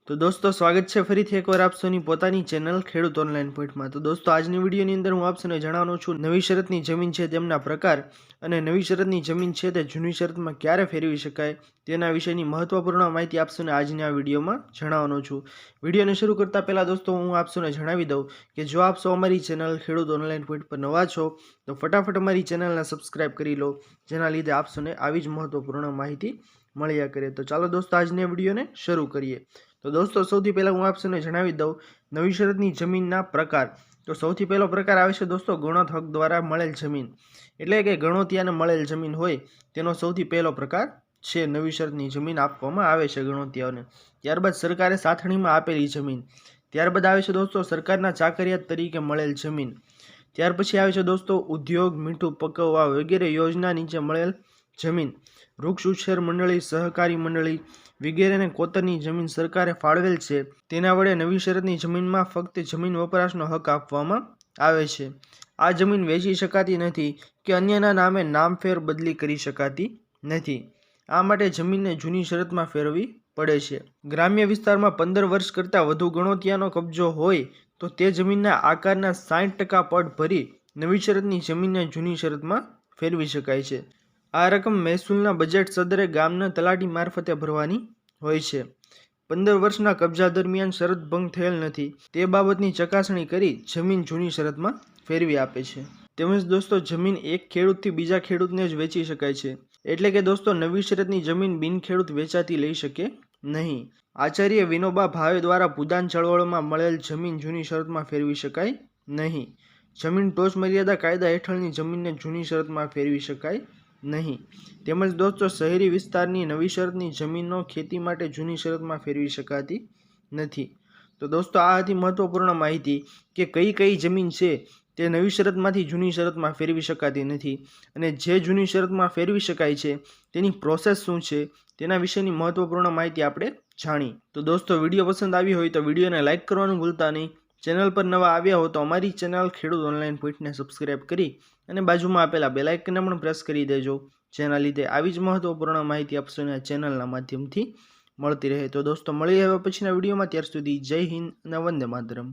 તો દોસ્તો સ્વાગત છે ફરીથી એકવાર આપ સૌની પોતાની ચેનલ ખેડૂત ઓનલાઈન પોઈન્ટમાં। તો દોસ્તો આજની વિડીયોની અંદર હું આપ સૌને જણાવવાનો છું નવી શરતની જમીન છે તેમના પ્રકાર અને નવી શરતની જમીન છે તે જૂની શરતમાં ક્યારે ફેરવી શકાય તેના વિશેની મહત્વપૂર્ણ માહિતી આપ સૌને આજની આ વિડીયોમાં જણાવવાનો છું। વિડીયોને શરૂ કરતા પહેલા દોસ્તો હું આપ સૌને જણાવી દઉં કે જો આપ સૌ અમારી ચેનલ ખેડૂત ઓનલાઈન પોઈન્ટ પર નવા છો તો ફટાફટ અમારી ચેનલને સબસ્ક્રાઇબ કરી લો, જેના લીધે આપ સૌને આવી જ મહત્વપૂર્ણ માહિતી મળ્યા કરે। તો ચાલો દોસ્તો આજની વિડીયોને શરૂ કરીએ। તો દોસ્તો સૌથી પહેલા હું આપ સૌને જણાવી દઉં નવી શરતની જમીનના પ્રકાર। તો સૌથી પહેલો પ્રકાર આવે છે દોસ્તો ગણોત હક દ્વારા મળેલ જમીન, એટલે કે ગણોતિયાને મળેલ જમીન હોય તેનો સૌથી પહેલો પ્રકાર છે નવી શરતની જમીન આપવામાં આવે છે ગણોતિયાઓને। ત્યારબાદ સરકારે સાથણીમાં આપેલી જમીન, ત્યારબાદ આવે છે દોસ્તો સરકારના ચાકરિયાત તરીકે મળેલ જમીન, ત્યાર પછી આવે છે દોસ્તો ઉદ્યોગ, મીઠું પકવવા વગેરે યોજના નીચે મળેલ જમીન, વૃક્ષ ઉછેર મંડળી, સહકારી મંડળી વગેરેને કોતરની જમીન સરકારે ફાળવેલ છે તેના વડે નવી શરતની જમીનમાં ફક્ત જમીન વપરાશનો હક આપવામાં આવે છે। આ જમીન વેચી શકાતી નથી કે અન્યના નામે નામફેર બદલી કરી શકાતી નથી। આ માટે જમીનને જૂની શરતમાં ફેરવવી પડે છે। ગ્રામ્ય વિસ્તારમાં 15 વર્ષ કરતાં વધુ ગણોતિયાનો કબજો હોય તો તે જમીનના આકારના 60% પડ ભરી નવી શરતની જમીનને જૂની શરતમાં ફેરવી શકાય છે। આ રકમ મહેસૂલના બજેટ સદરે ગામના તલાટી મારફતે ભરવાની હોય છે। 15 વર્ષના કબજા દરમિયાન શરત ભંગ થયેલ નથી તે બાબતની ચકાસણી કરી જમીન જૂની શરતમાં ફેરવી આપે છે। તેમજ દોસ્તો જમીન એક ખેડૂતથી બીજા ખેડૂતને જ વેચી શકાય છે, એટલે કે દોસ્તો નવી શરતની જમીન બિન ખેડૂત વેચાતી લઈ શકે નહીં। આચાર્ય વિનોબા ભાવે દ્વારા ભૂદાન ચળવળમાં મળેલ જમીન જૂની શરતમાં ફેરવી શકાય નહીં। જમીન ટોચ મર્યાદા કાયદા હેઠળની જમીનને જૂની શરતમાં ફેરવી શકાય નહીં। તેમજ દોસ્તો શહેરી વિસ્તારની નવી શરતની જમીનો ખેતી માટે જૂની શરતમાં ફેરવી શકાતી નથી। તો દોસ્તો આ હતી મહત્વપૂર્ણ માહિતી કે કઈ કઈ જમીન છે તે નવી શરતમાંથી જૂની શરતમાં ફેરવી શકાતી નથી અને જે જૂની શરતમાં ફેરવી શકાય છે તેની પ્રોસેસ શું છે તેના વિશેની મહત્વપૂર્ણ માહિતી આપણે જાણી। તો દોસ્તો વિડીયો પસંદ આવી હોય તો વિડીયોને લાઇક કરવાનું ભૂલતા નહીં। ચેનલ પર નવા આવ્યા હો તો અમારી ચેનલ ખેડૂત ઓનલાઈન પોઈન્ટને સબસ્ક્રાઇબ કરી અને બાજુમાં આપેલા બેલ આઇકનને પણ પ્રેસ કરી દેજો, જેના લીધે આવી જ મહત્વપૂર્ણ માહિતી આપશો ચેનલના માધ્યમથી મળતી રહે। તો દોસ્તો મળીએ હવે પછીના વિડીયોમાં, ત્યાર સુધી જય હિન્દ અને વંદે માતરમ।